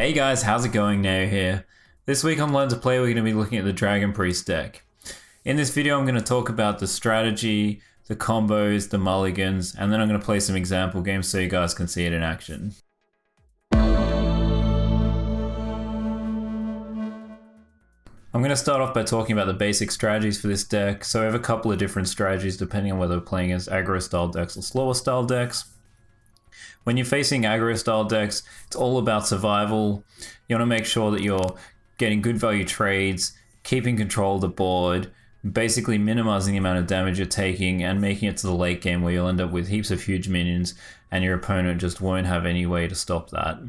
Hey guys, how's it going? Nao here. This week on Learn to Play, we're going to be looking at the Dragon Priest deck. In this video, I'm going to talk about the strategy, the combos, the mulligans, and then I'm going to play some example games so you guys can see it in action. I'm going to start off by talking about the basic strategies for this deck. So I have a couple of different strategies depending on whether we're playing against aggro style decks or slower style decks. When you're facing aggro style decks, it's all about survival. You want to make sure that you're getting good value trades, keeping control of the board, basically minimizing the amount of damage you're taking and making it to the late game where you'll end up with heaps of huge minions and your opponent just won't have any way to stop that.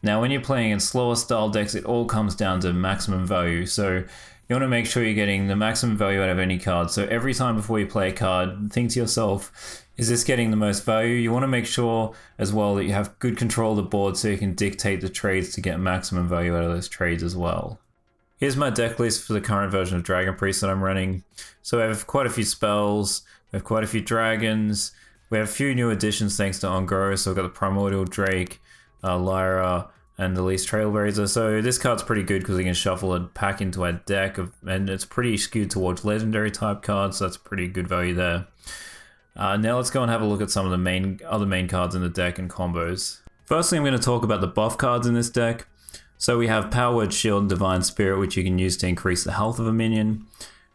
Now, when you're playing in slower style decks, it all comes down to maximum value. So you want to make sure you're getting the maximum value out of any card. So every time before you play a card, think to yourself, is this getting the most value? You want to make sure as well that you have good control of the board so you can dictate the trades to get maximum value out of those trades as well. Here's my deck list for the current version of Dragon Priest that I'm running. So I have quite a few spells, we have quite a few dragons, we have a few new additions thanks to Ongoro. So we've got the Primordial Drake, Lyra, and the Least Trailblazer. So this card's pretty good because we can shuffle it back into our deck, and it's pretty skewed towards legendary type cards, so that's pretty good value there. Now let's go and have a look at some of the other main cards in the deck and combos. Firstly, I'm going to talk about the buff cards in this deck. So we have Power Word Shield and Divine Spirit, which you can use to increase the health of a minion.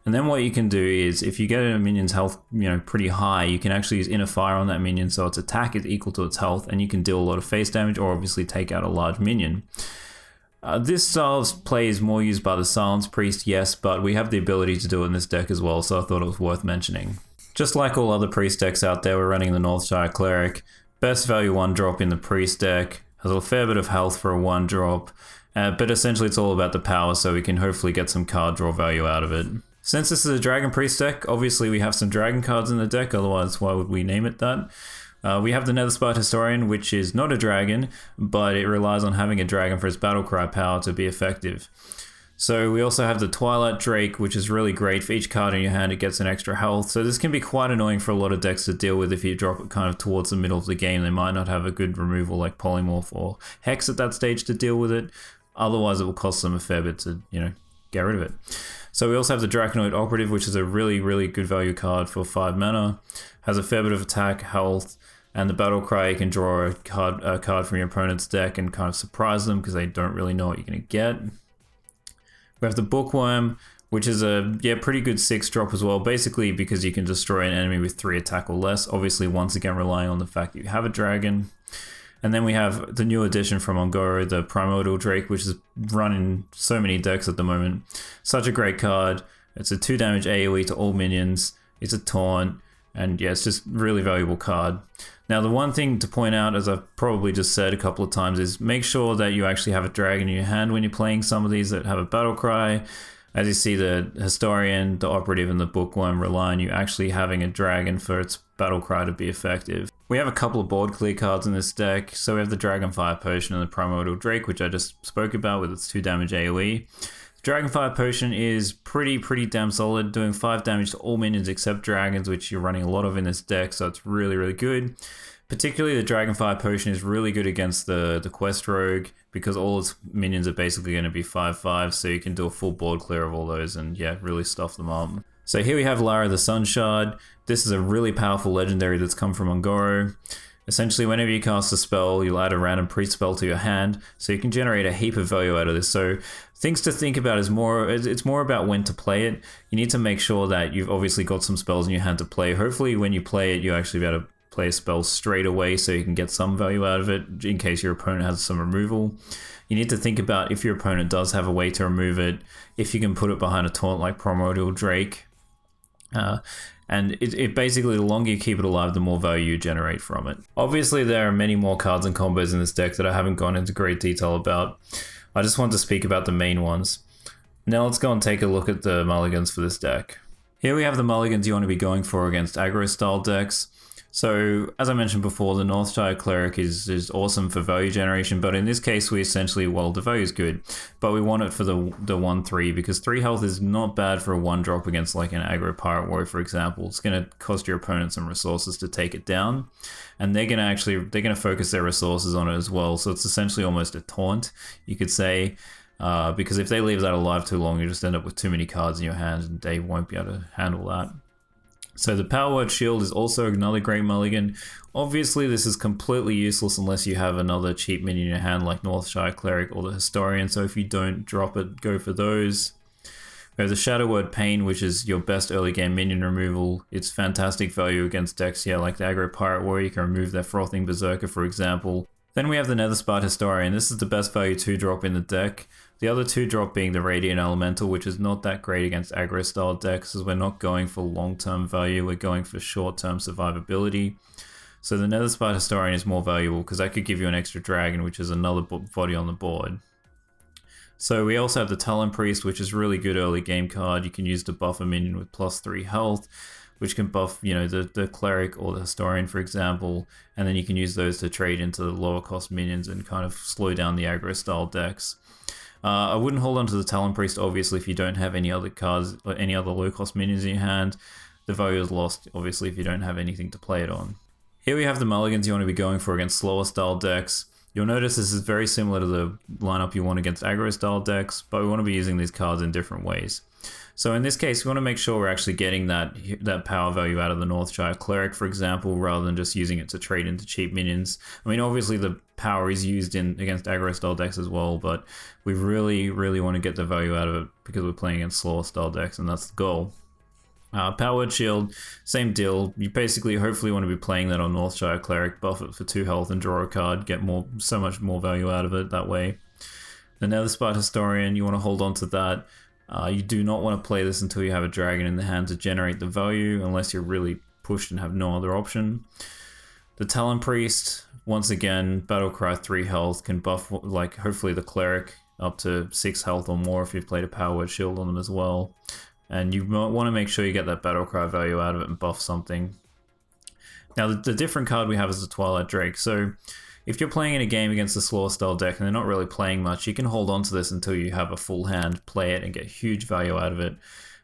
And then what you can do is, if you get a minion's health pretty high, you can actually use Inner Fire on that minion so its attack is equal to its health, and you can deal a lot of face damage or obviously take out a large minion. This style of play is more used by the Silence Priest, yes, but we have the ability to do it in this deck as well, so I thought it was worth mentioning. Just like all other priest decks out there, we're running the Northshire Cleric. Best value 1-drop in the priest deck, has a fair bit of health for a 1-drop, but essentially it's all about the power, so we can hopefully get some card draw value out of it. Since this is a Dragon Priest deck, obviously we have some dragon cards in the deck, otherwise why would we name it that? We have the Netherspite Historian, which is not a dragon, but it relies on having a dragon for its battlecry power to be effective. So we also have the Twilight Drake, which is really great. For each card in your hand, it gets an extra health. So this can be quite annoying for a lot of decks to deal with if you drop it kind of towards the middle of the game. They might not have a good removal like Polymorph or Hex at that stage to deal with it. Otherwise, it will cost them a fair bit to, get rid of it. So we also have the Draconoid Operative, which is a really, really good value card for 5 mana. Has a fair bit of attack, health, and the Battle Cry, you can draw a card from your opponent's deck and kind of surprise them because they don't really know what you're going to get. We have the Bookworm, which is a pretty good 6-drop as well, basically because you can destroy an enemy with 3 attack or less, obviously once again relying on the fact that you have a dragon. And then we have the new addition from Ongoro, the Primordial Drake, which is run in so many decks at the moment. Such a great card. It's a 2 damage AoE to all minions, it's a taunt, and yeah, it's just a really valuable card. Now the one thing to point out, as I've probably just said a couple of times, is make sure that you actually have a dragon in your hand when you're playing some of these that have a battle cry. As you see, the Historian, the Operative, and the Bookworm rely on you actually having a dragon for its battle cry to be effective. We have a couple of board clear cards in this deck. So we have the Dragonfire Potion and the Primordial Drake, which I just spoke about with its 2 damage AoE. Dragonfire Potion is pretty damn solid, doing 5 damage to all minions except dragons, which you're running a lot of in this deck, so it's really, really good. Particularly the Dragonfire Potion is really good against the Quest Rogue, because all its minions are basically going to be 5/5, so you can do a full board clear of all those and really stuff them up. So here we have Lyra the Sun Shard. This is a really powerful legendary that's come from Ongoro. Essentially, whenever you cast a spell, you'll add a random priest spell to your hand, so you can generate a heap of value out of this. So things to think about is it's more about when to play it. You need to make sure that you've obviously got some spells in your hand to play. Hopefully when you play it, you actually be able to play a spell straight away so you can get some value out of it in case your opponent has some removal. You need to think about if your opponent does have a way to remove it, if you can put it behind a taunt like Primordial Drake. And it basically, the longer you keep it alive, the more value you generate from it. Obviously, there are many more cards and combos in this deck that I haven't gone into great detail about. I just want to speak about the main ones. Now let's go and take a look at the mulligans for this deck. Here we have the mulligans you want to be going for against aggro style decks. So, as I mentioned before, the Northshire Cleric is awesome for value generation, but in this case, we essentially, well, the value is good, but we want it for the 1/3 because 3 health is not bad for a 1-drop against like an aggro Pirate Warrior, for example. It's going to cost your opponent some resources to take it down, and they're going to focus their resources on it as well. So it's essentially almost a taunt, you could say, because if they leave that alive too long, you just end up with too many cards in your hand, and they won't be able to handle that. So the Power Word Shield is also another great mulligan. Obviously, this is completely useless unless you have another cheap minion in your hand like Northshire Cleric or the Historian, so if you don't drop it, go for those. We have the Shadow Word Pain, which is your best early game minion removal. It's fantastic value against decks here, like the aggro Pirate Warrior. You can remove their Frothing Berserker, for example. Then we have the Netherspart Historian. This is the best value 2-drop in the deck. The other 2-drop being the Radiant Elemental, which is not that great against aggro style decks, as we're not going for long-term value, we're going for short-term survivability. So the Netherspart Historian is more valuable because that could give you an extra dragon, which is another body on the board. So we also have the Talon Priest, which is really good early game card. You can use to buff a minion with +3 health, which can buff, the Cleric or the Historian, for example, and then you can use those to trade into the lower cost minions and kind of slow down the aggro style decks. I wouldn't hold on to the Talon Priest, obviously, if you don't have any other cards or any other low cost minions in your hand. The value is lost, obviously, if you don't have anything to play it on. Here we have the mulligans you want to be going for against slower style decks. You'll notice this is very similar to the lineup you want against aggro style decks, but we want to be using these cards in different ways. So in this case, we want to make sure we're actually getting that power value out of the Northshire Cleric, for example, rather than just using it to trade into cheap minions. I mean, obviously the power is used against aggro style decks as well, but we really, really want to get the value out of it because we're playing against slower style decks, and that's the goal. Power Word Shield, same deal. You basically hopefully want to be playing that on Northshire Cleric, buff it for 2 health and draw a card, get so much more value out of it that way. The Netherspart Historian, you want to hold on to that. You do not want to play this until you have a dragon in the hand to generate the value, unless you're really pushed and have no other option. The Talon Priest, once again, Battlecry 3 health, can buff like hopefully the Cleric up to 6 health or more if you've played a Power Word Shield on them as well. And you want to make sure you get that Battlecry value out of it and buff something. Now the different card we have is the Twilight Drake. So if you're playing in a game against a slower style deck and they're not really playing much, you can hold on to this until you have a full hand, play it and get huge value out of it,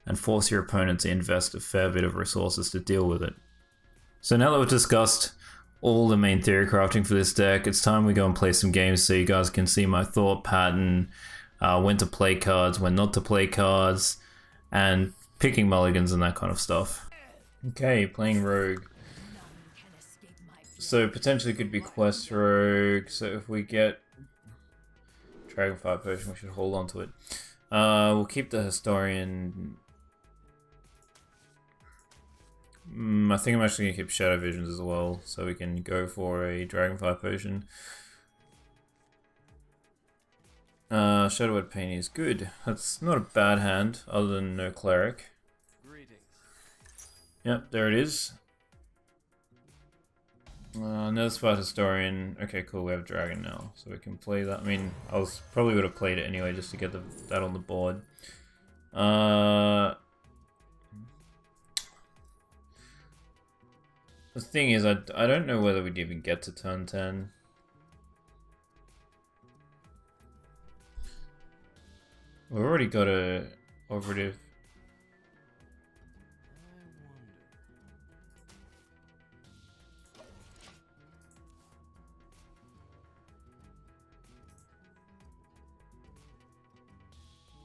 and force your opponent to invest a fair bit of resources to deal with it. So now that we've discussed all the main theory crafting for this deck, it's time we go and play some games so you guys can see my thought pattern, when to play cards, when not to play cards, and picking mulligans and that kind of stuff. Okay, playing Rogue. So potentially could be Quest Rogue, so if we get Dragonfire Potion we should hold on to it. We'll keep the Historian. I think I'm actually going to keep Shadow Visions as well, so we can go for a Dragonfire Potion. Shadow Word Pain is good. That's not a bad hand, other than no Cleric. Yep, there it is. Netherspart Historian. Okay, cool, we have Dragon now, so we can play that. I mean, probably would have played it anyway just to get that on the board. The thing is, I don't know whether we'd even get to turn 10. We've already got a operative.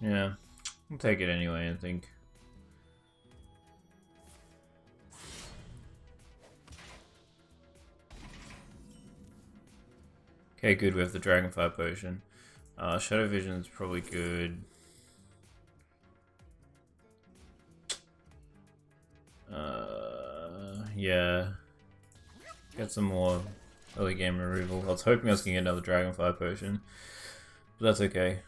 Yeah, I'll take it anyway, I think. Okay, good, we have the Dragonfire Potion. Shadow Vision is probably good. Yeah. Get some more early game removal. I was hoping I was going to get another Dragonfire Potion, but that's okay.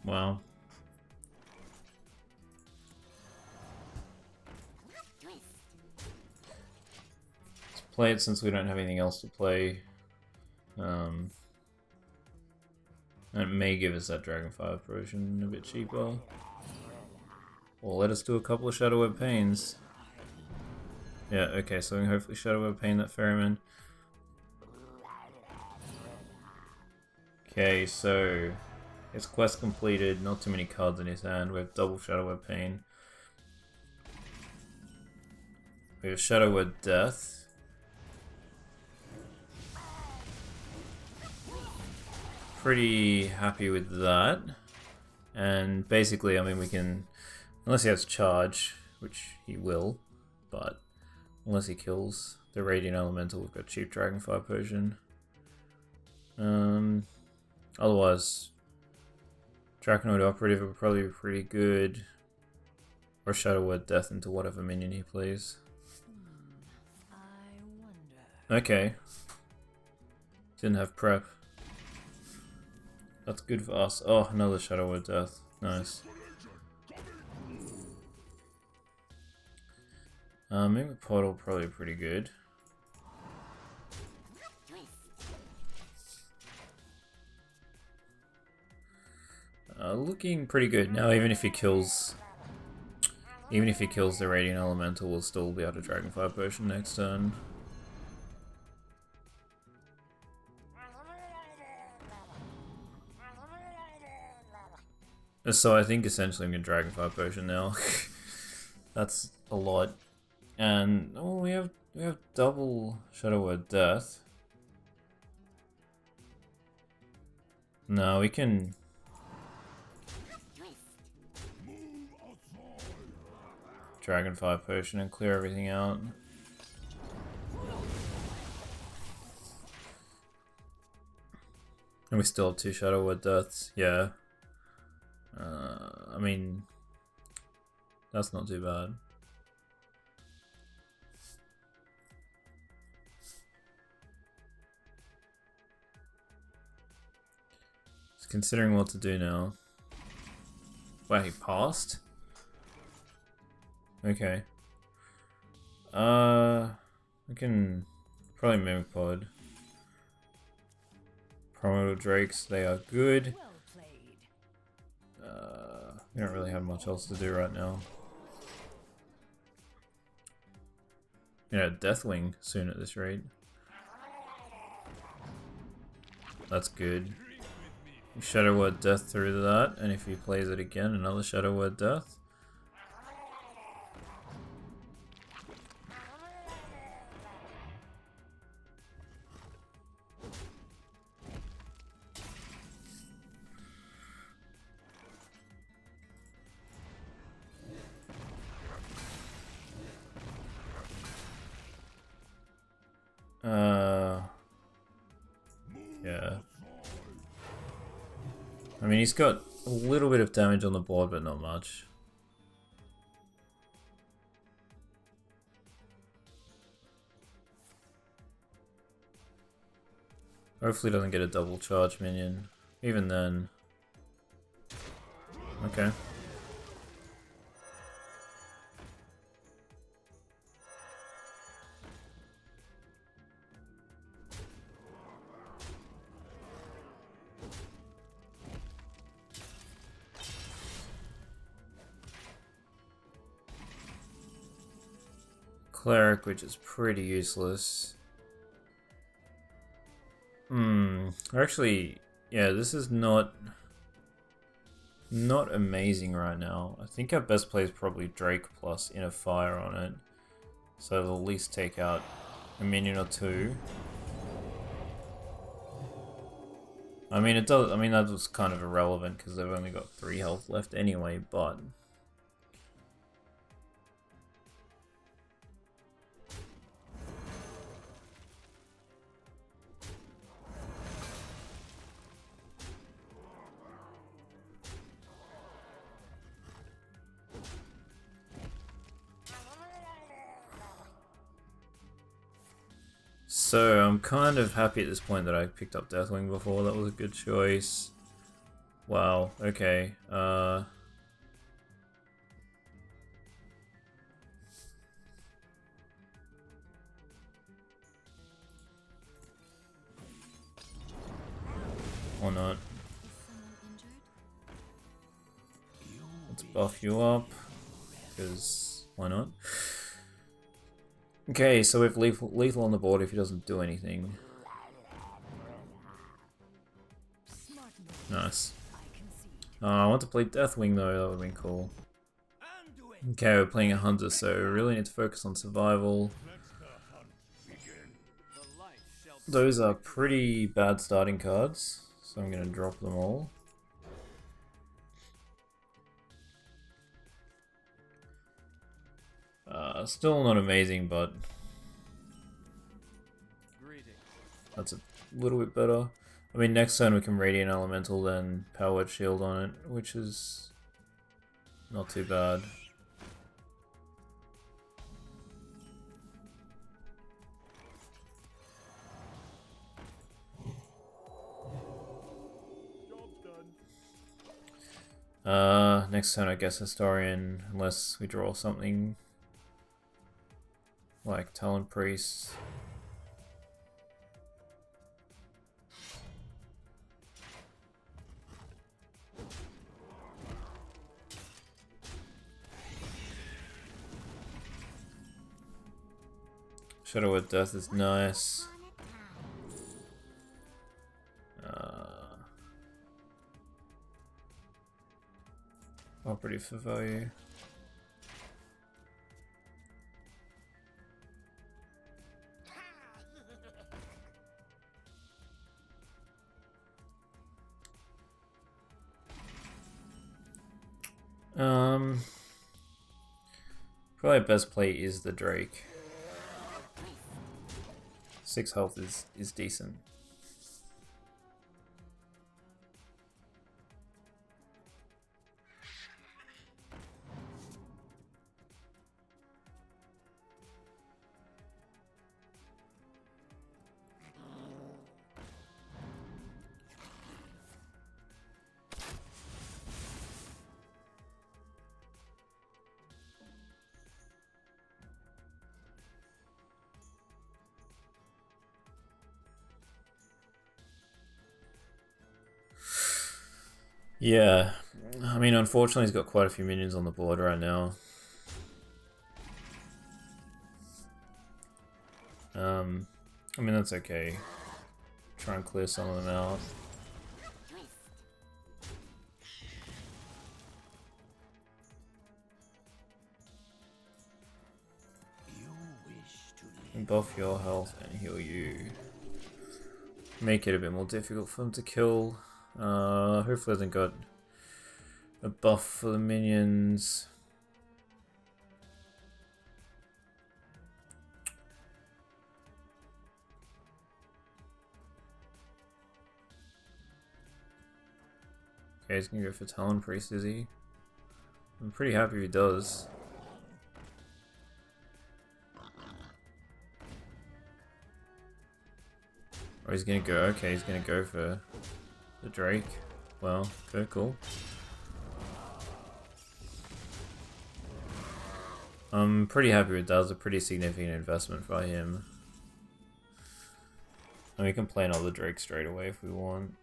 Wow. Let's play it since we don't have anything else to play. And it may give us that Dragonfire Potion a bit cheaper. Or let us do a couple of Shadow Web Pains. Yeah, okay, so we can hopefully Shadow Web Pain that Ferryman. Okay, so his quest completed, not too many cards in his hand. We have double Shadow Web Pain. We have Shadow Web Death. Pretty happy with that. And basically, I mean, we can, unless he has charge, which he will, but unless he kills the Radiant Elemental, we've got cheap Dragonfire Potion. Otherwise, Draconoid Operative would probably be pretty good. Or Shadow Word Death into whatever minion he plays. Okay. Didn't have prep. That's good for us. Oh, another Shadow Word Death. Nice. Mimic Portal probably pretty good. Looking pretty good. Now even if he kills the Radiant Elemental, we'll still be able to Dragonfire Potion next turn. So I think essentially I'm going to Dragonfire Potion now. That's a lot. And oh, we have double Shadow Word Death. No, we can Dragonfire Potion and clear everything out. And we still have 2 Shadow Word Deaths, yeah. I mean, that's not too bad. Just considering what to do now. Wow, he passed? Okay. We can probably Mimic Pod. Primordial Drakes, they are good. We don't really have much else to do right now. Yeah, Deathwing soon at this rate. That's good. Shadow Word Death through that, and if he plays it again, another Shadow Word Death. Yeah. I mean, he's got a little bit of damage on the board, but not much. Hopefully doesn't get a double charge minion. Even then. Okay. Cleric, which is pretty useless. Actually, yeah, this is not amazing right now. I think our best play is probably Drake plus Inner Fire on it. So it'll at least take out a minion or 2. I mean, that was kind of irrelevant because they've only got 3 health left anyway, but so I'm kind of happy at this point that I picked up Deathwing before. That was a good choice. Wow, okay. Or not. Let's buff you up, because why not? Okay, so we have lethal on the board if he doesn't do anything. Nice. I want to play Deathwing though, that would have been cool. Okay, we're playing a hunter, so we really need to focus on survival. Those are pretty bad starting cards, so I'm going to drop them all. Still not amazing, but that's a little bit better. I mean, next turn we can Radiant Elemental, then Power Word Shield on it, which is not too bad. Next turn I guess Historian, unless we draw something like Talon Priest. Shadow of Death is nice. Operative for value. Probably best play is the Drake. 6 health is decent. Yeah, I mean, unfortunately he's got quite a few minions on the board right now. I mean, that's okay. Try and clear some of them out. And buff your health and heal you. Make it a bit more difficult for them to kill. Hopefully hasn't got a buff for the minions. Okay, he's gonna go for Talon Priest, is he? I'm pretty happy if he does. Or he's gonna go, okay, he's gonna go for the Drake. Well, okay, cool. I'm pretty happy with that. That was a pretty significant investment by him. And we can play another Drake straight away if we want.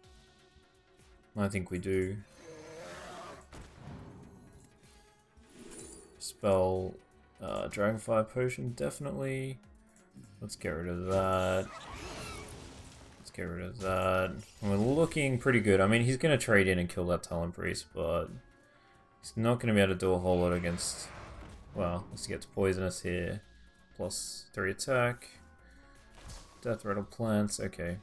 I think we do. Spell Dragonfire Potion, definitely. Let's get rid of that. Let's get rid of that. And we're looking pretty good. I mean, he's going to trade in and kill that Talon Priest, but he's not going to be able to do a whole lot against... Well, let's get Poisonous here. Plus 3 attack. Death Rattle Plants, okay.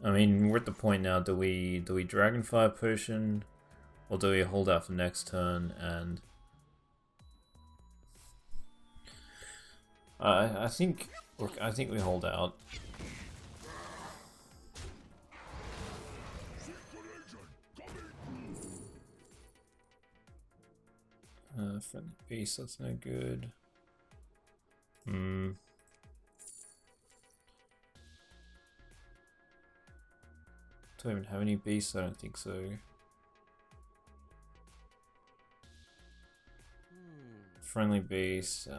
I mean, we're at the point now, do we Dragonfire Potion, or do we hold out for next turn and... I think we hold out. Friendly beast, that's no good. Hmm. Do I even have any beasts? I don't think so. Friendly beast.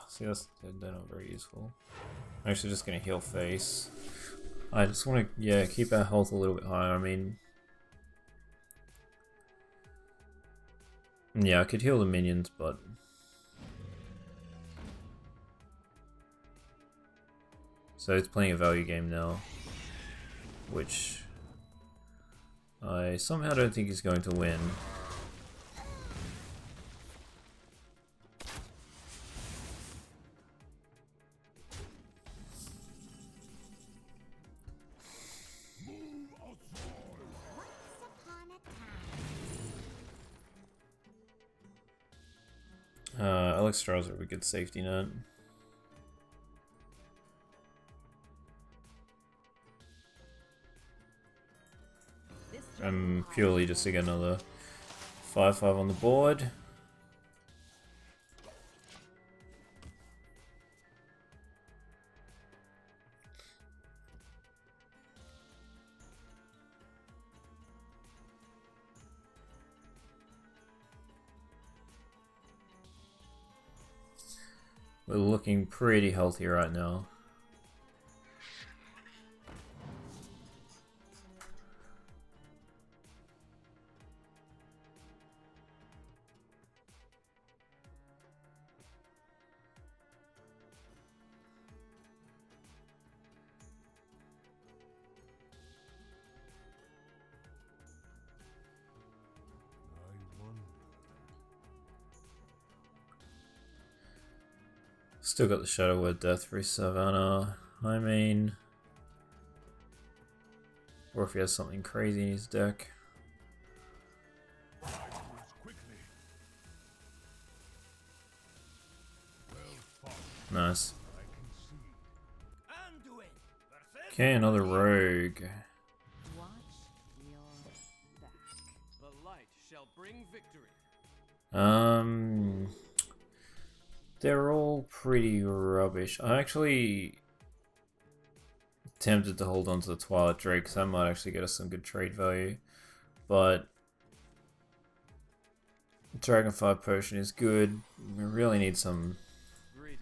See, they're not very useful. I'm actually just gonna heal face. I just want to, yeah, keep our health a little bit higher. I mean, yeah, I could heal the minions, but so it's playing a value game now, which I somehow don't think he's going to win. Alex are a good safety net. I'm purely just to get another 5/5 on the board. We're looking pretty healthy right now. Still got the Shadow Word Death for his Savannah. I mean, or if he has something crazy in his deck. Nice. Okay, another rogue. They're all pretty rubbish. I'm actually tempted to hold on to the Twilight Drake because that might actually get us some good trade value. But Dragonfire Potion is good. We really need something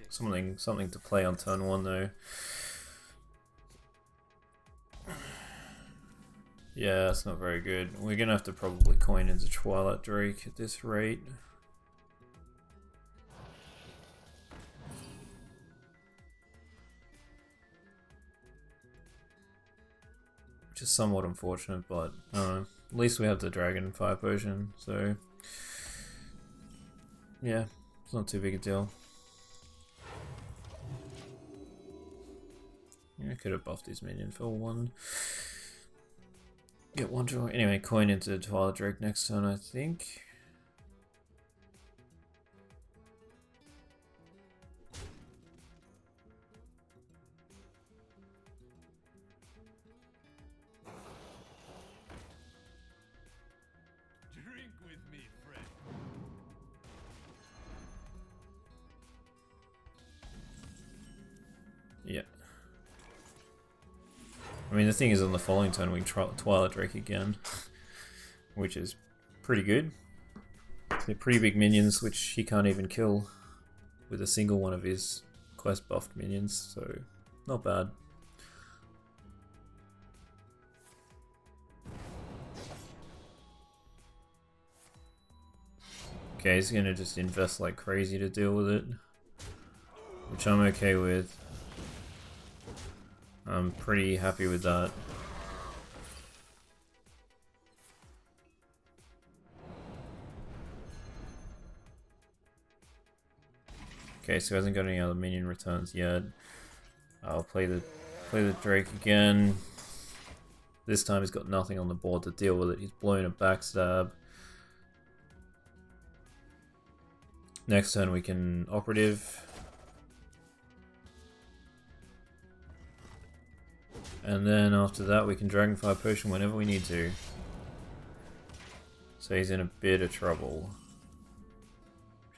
to play on turn 1 though. Yeah, that's not very good. We're gonna have to probably coin into Twilight Drake at this rate. Which is somewhat unfortunate, but at least we have the Dragon Fire Potion, so yeah, it's not too big a deal. Yeah, I could have buffed his minion for 1. Get 1 draw. Anyway, coin into Twilight Drake next turn, I think. Drink with me, friend. Yeah. I mean, the thing is, on the following turn we can Twilight Drake again, which is pretty good. They're pretty big minions, which he can't even kill with a single one of his quest buffed minions, so not bad. Okay, he's gonna just invest like crazy to deal with it, which I'm okay with. I'm pretty happy with that. Okay, so he hasn't got any other minion returns yet. I'll play the Drake again. This time he's got nothing on the board to deal with it. He's blown a backstab. Next turn we can operative. And then after that we can Dragonfire Potion whenever we need to. So he's in a bit of trouble.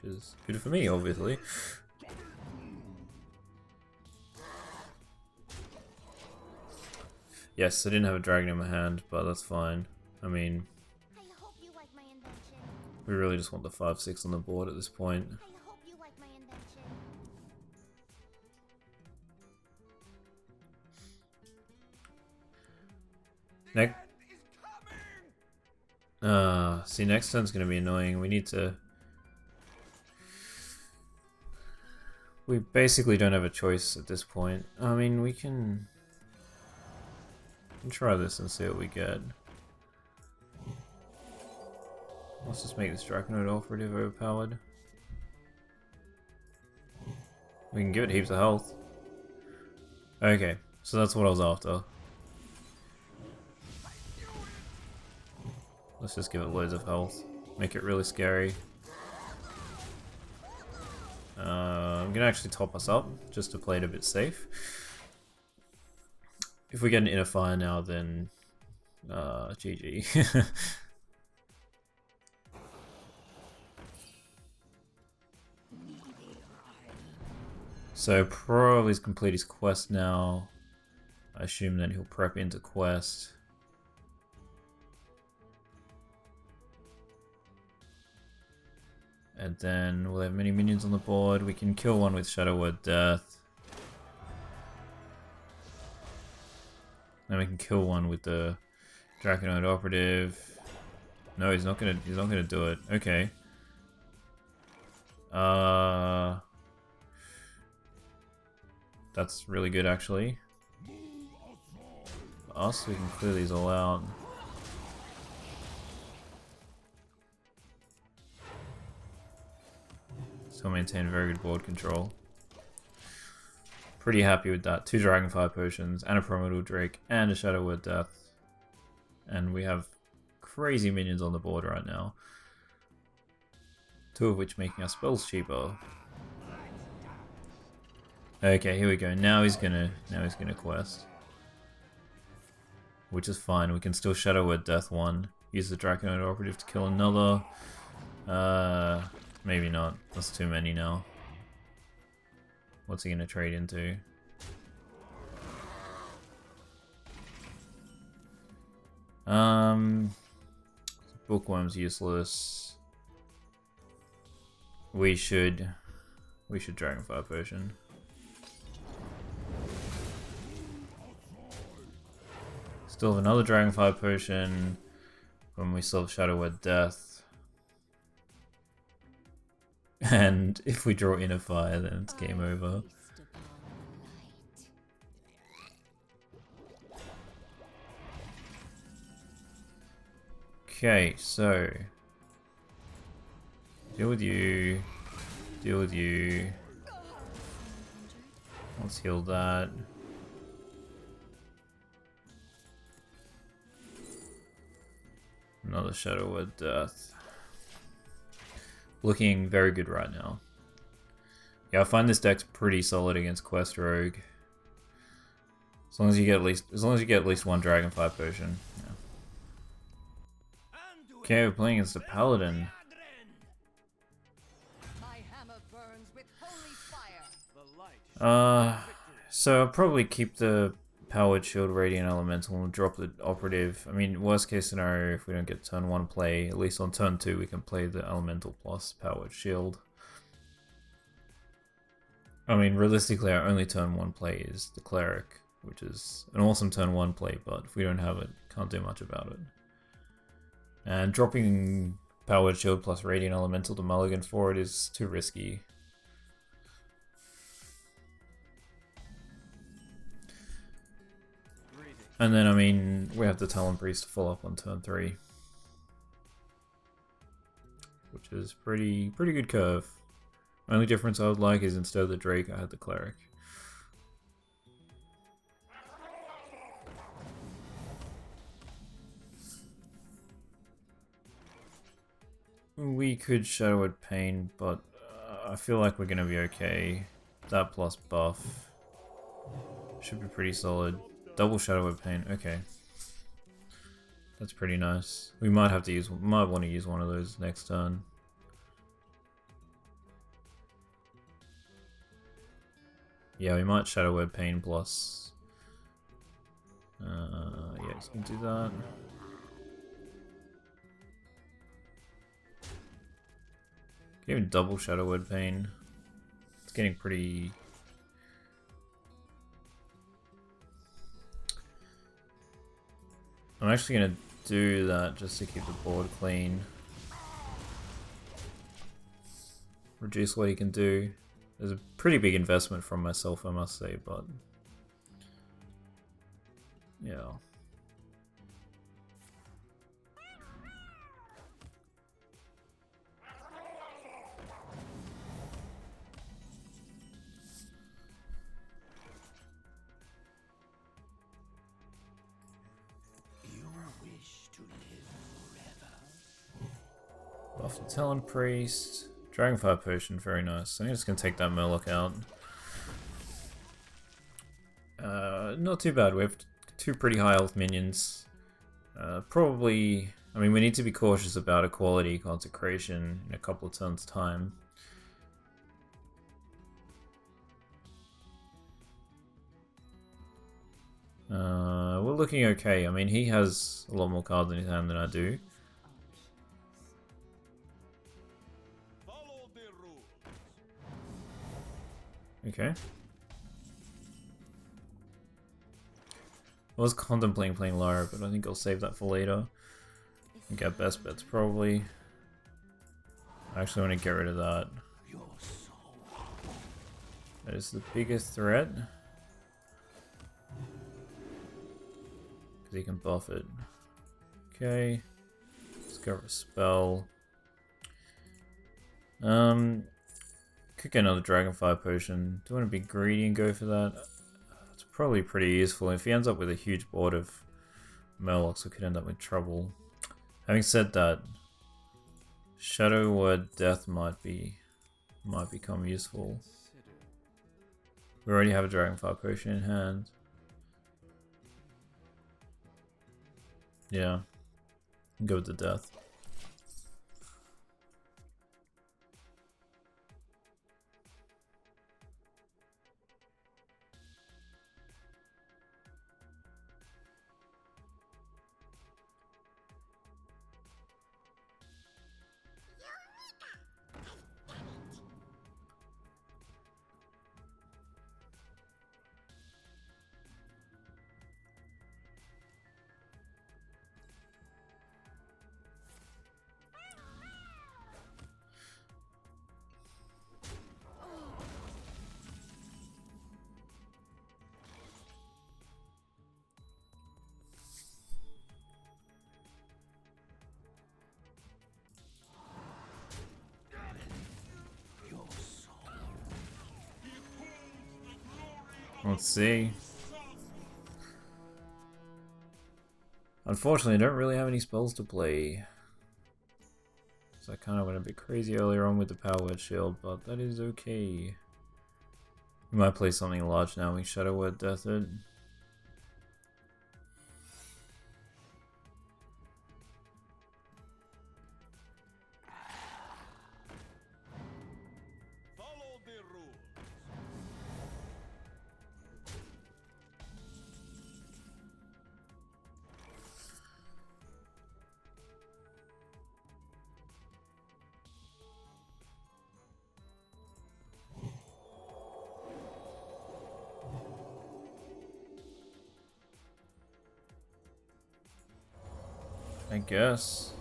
which is good for me, obviously. Yes, I didn't have a dragon in my hand, but that's fine. I mean, I hope you like my invention. we really just want the 5/6 on the board at this point. I hope you like my invention. Next. See, next turn's gonna be annoying. We need to. We basically don't have a choice at this point. I mean, we can try this and see what we get. Let's just make this Draconoid operative overpowered. We can give it heaps of health. Okay, so that's what I was after. Let's just give it loads of health. Make it really scary. I'm gonna actually top us up, just to play it a bit safe. If we get an inner fire now, then GG. So probably he's complete his quest now. I assume then he'll prep into quest. And then we'll have many minions on the board. We can kill one with Shadow Word Death. Then we can kill one with the Draconoid Operative. No, he's not gonna do it. Okay. That's really good actually. For us, we can clear these all out. Still maintain very good board control. Pretty happy with that. 2 Dragonfire Potions, and a Pyramidal Drake, and a Shadow Word Death. And we have crazy minions on the board right now. 2 of which making our spells cheaper. Okay, here we go. Now he's gonna quest. Which is fine. We can still Shadow Word Death one. Use the Draconoid Operative to kill another. Maybe not. That's too many now. What's he gonna trade into? Bookworm's useless. We should Dragonfire Potion. Still have another Dragonfire Potion when we still have Shadow Word Death. And if we draw Inner Fire, then it's game over. Okay, so deal with you. Deal with you. Let's heal that. Another Shadow Word Death. Looking very good right now. Yeah, I find this deck's pretty solid against Quest Rogue. As long as you get at least one Dragonfire Potion. Yeah. Okay, we're playing against a Paladin. So I'll probably keep the Powered Shield, Radiant Elemental, and we'll drop the Operative. I mean, worst case scenario, if we don't get turn 1 play, at least on turn 2 we can play the Elemental plus Powered Shield. I mean, realistically, our only turn 1 play is the Cleric, which is an awesome turn 1 play, but if we don't have it, can't do much about it. And dropping Powered Shield plus Radiant Elemental to Mulligan for it is too risky. And then, I mean, we have the Talon Priest to follow up on turn 3. Which is pretty good curve. Only difference I would like is instead of the Drake, I had the Cleric. We could Shadow Word Pain, but I feel like we're going to be okay. That plus buff should be pretty solid. Double Shadow Word Pain, okay. That's pretty nice. We might want to use one of those next turn. Yeah, we might Shadow Word Pain plus. Yeah, he's gonna do that. Can even double Shadow Word Pain. It's getting pretty. I'm actually gonna do that just to keep the board clean. Reduce what he can do. There's a pretty big investment from myself, I must say, but yeah. Buff the Talon Priest. Dragonfire Potion, very nice. I'm just gonna take that Murloc out. Not too bad. We have two pretty high health minions. Probably, I mean, we need to be cautious about Equality Consecration in a couple of turns' time. We're looking okay. I mean, he has a lot more cards in his hand than I do. Follow the rules. Okay. I was contemplating playing Lara, but I think I'll save that for later. And get best bets probably. I actually want to get rid of that. That is the biggest threat. Because he can buff it. Okay. Discover a spell. Could get another Dragonfire Potion. Do I want to be greedy and go for that? It's probably pretty useful. If he ends up with a huge board of Murlocs, we could end up with trouble. Having said that, Shadow Word Death might become useful. We already have a Dragonfire Potion in hand. Yeah, go with the death. Let's see. Unfortunately, I don't really have any spells to play. So I kind of went a bit crazy earlier on with the Power Word Shield, but that is okay. We might play something large now. We Shadow Word Death it. Follow the rules. I guess.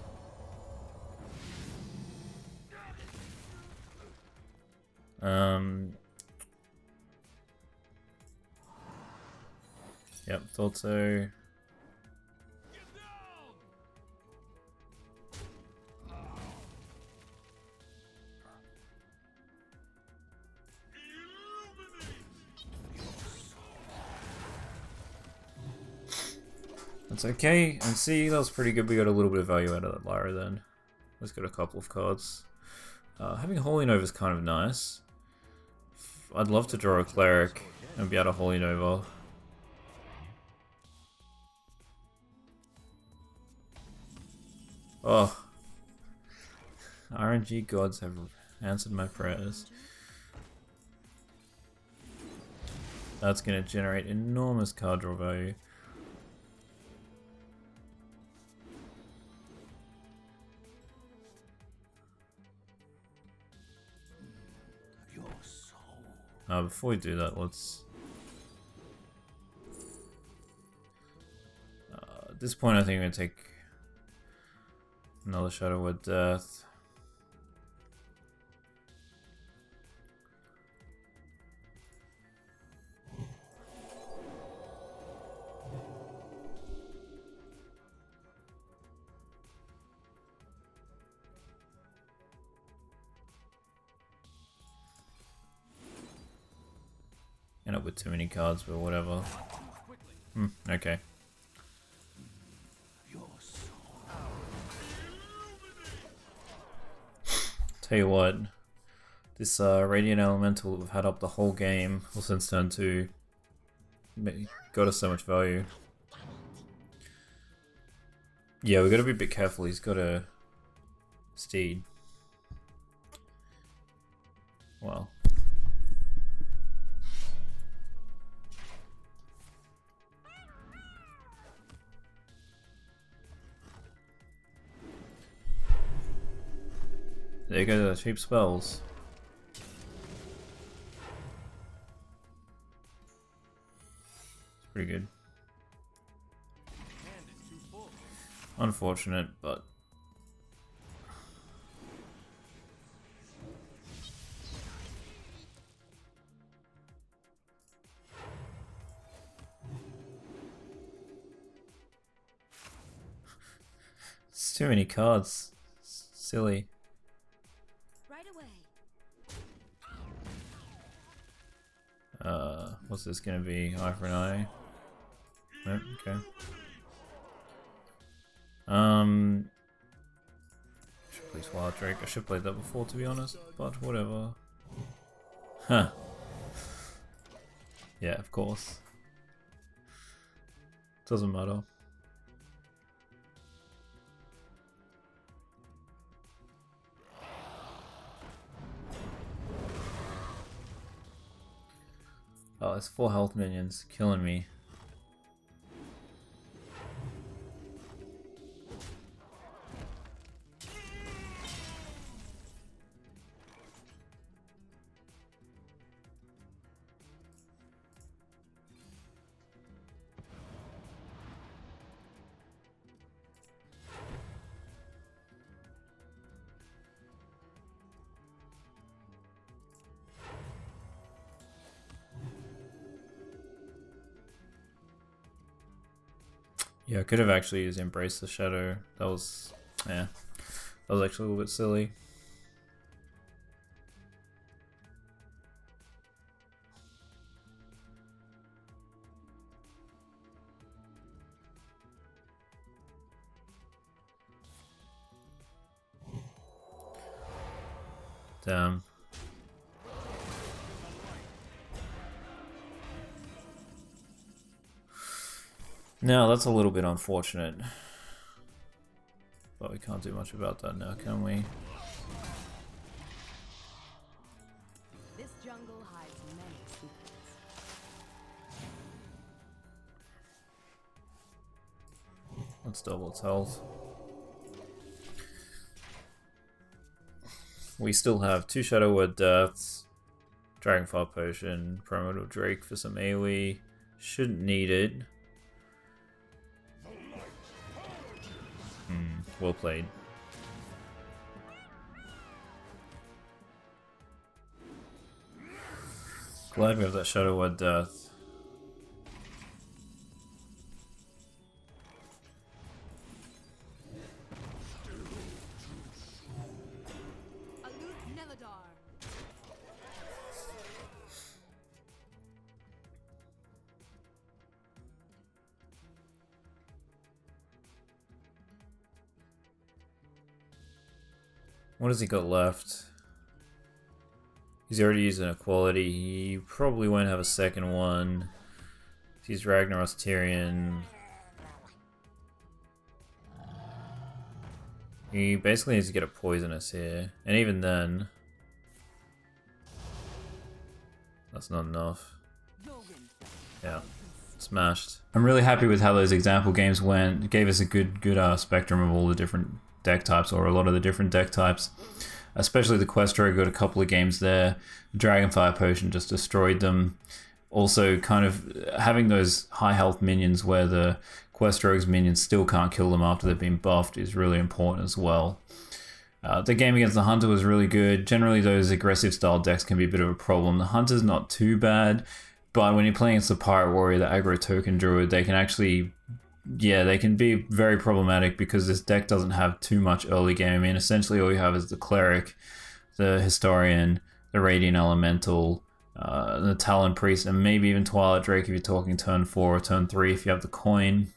Yep, thought so. That's okay. And see, that was pretty good. We got a little bit of value out of that Lyra then. Let's get a couple of cards. Having Holy Nova is kind of nice. I'd love to draw a Cleric and be able to Holy Nova. Oh. RNG gods have answered my prayers. That's going to generate enormous card draw value. Before we do that, let's... at this point I think I'm going to take another Shadow Word Death. End up with too many cards, but whatever. Okay. Tell you what, this Radiant Elemental that we've had up the whole game, or since turn 2, got us so much value. Yeah, we gotta be a bit careful, he's got a steed. Well. There go the cheap spells. It's pretty good. Unfortunate, but it's too many cards. It's silly. What's this gonna be? Eye for an eye? Nope, okay. Should play Wild Drake. I should have played that before, to be honest, but whatever. Huh. Yeah, of course. Doesn't matter. Oh, it's 4 health minions, killing me. Yeah, I could have actually used Embrace the Shadow. That was, yeah, that was actually a little bit silly. Damn. Now that's a little bit unfortunate. But we can't do much about that now, can we? This jungle hides many secrets. Let's double its health. We still have 2 Shadow Word Deaths, Dragonfire Potion, Primordial Drake for some AoE. Shouldn't need it. Well played. Glad we have that Shadow Word Death. What has he got left? He's already used an equality. He probably won't have a second one. He's Ragnaros Tyrion. He basically needs to get a poisonous here. And even then, that's not enough. Yeah, smashed. I'm really happy with how those example games went. It gave us a good spectrum of all the different deck types, or a lot of the different deck types. Especially the Quest Rogue got a couple of games there. Dragonfire Potion just destroyed them. Also, kind of having those high health minions where the Quest Rogue's minions still can't kill them after they've been buffed is really important as well. The game against the Hunter was really good. Generally, those aggressive style decks can be a bit of a problem. The Hunter's not too bad, but when you're playing against the Pirate Warrior, the aggro token druid, they can actually, yeah, they can be very problematic because this deck doesn't have too much early game. I mean, essentially all you have is the Cleric, the Historian, the Radiant Elemental, the Talon Priest, and maybe even Twilight Drake if you're talking turn 4 or turn 3 if you have the coin.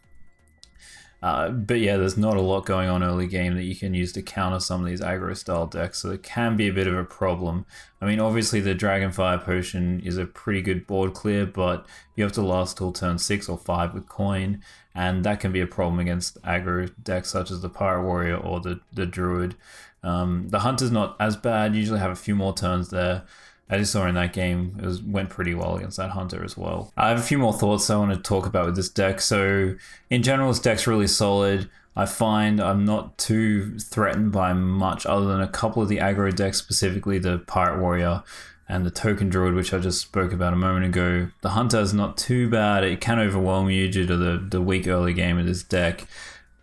But yeah, there's not a lot going on early game that you can use to counter some of these aggro style decks, so it can be a bit of a problem. I mean, obviously the Dragonfire Potion is a pretty good board clear, but you have to last till turn 6 or 5 with coin, and that can be a problem against aggro decks such as the Pirate Warrior or the Druid. The Hunter's not as bad, usually have a few more turns there. As you saw in that game, it went pretty well against that Hunter as well. I have a few more thoughts I want to talk about with this deck. So in general, this deck's really solid. I find I'm not too threatened by much other than a couple of the aggro decks, specifically the Pirate Warrior and the Token Druid, which I just spoke about a moment ago. The Hunter is not too bad. It can overwhelm you due to the weak early game of this deck.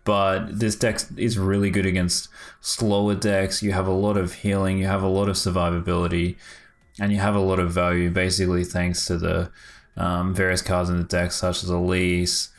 But this deck is really good against slower decks. You have a lot of healing, you have a lot of survivability, and you have a lot of value, basically thanks to the various cards in the deck, such as Elise,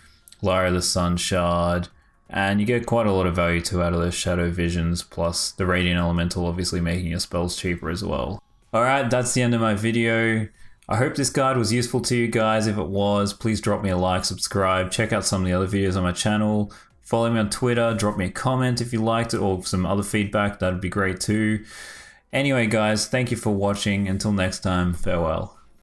Lyra the Sun Shard, and you get quite a lot of value too out of those Shadow Visions, plus the Radiant Elemental obviously making your spells cheaper as well. Alright, that's the end of my video. I hope this guide was useful to you guys. If it was, please drop me a like, subscribe, check out some of the other videos on my channel, follow me on Twitter, drop me a comment if you liked it, or some other feedback, that'd be great too. Anyway guys, thank you for watching. Until next time, farewell.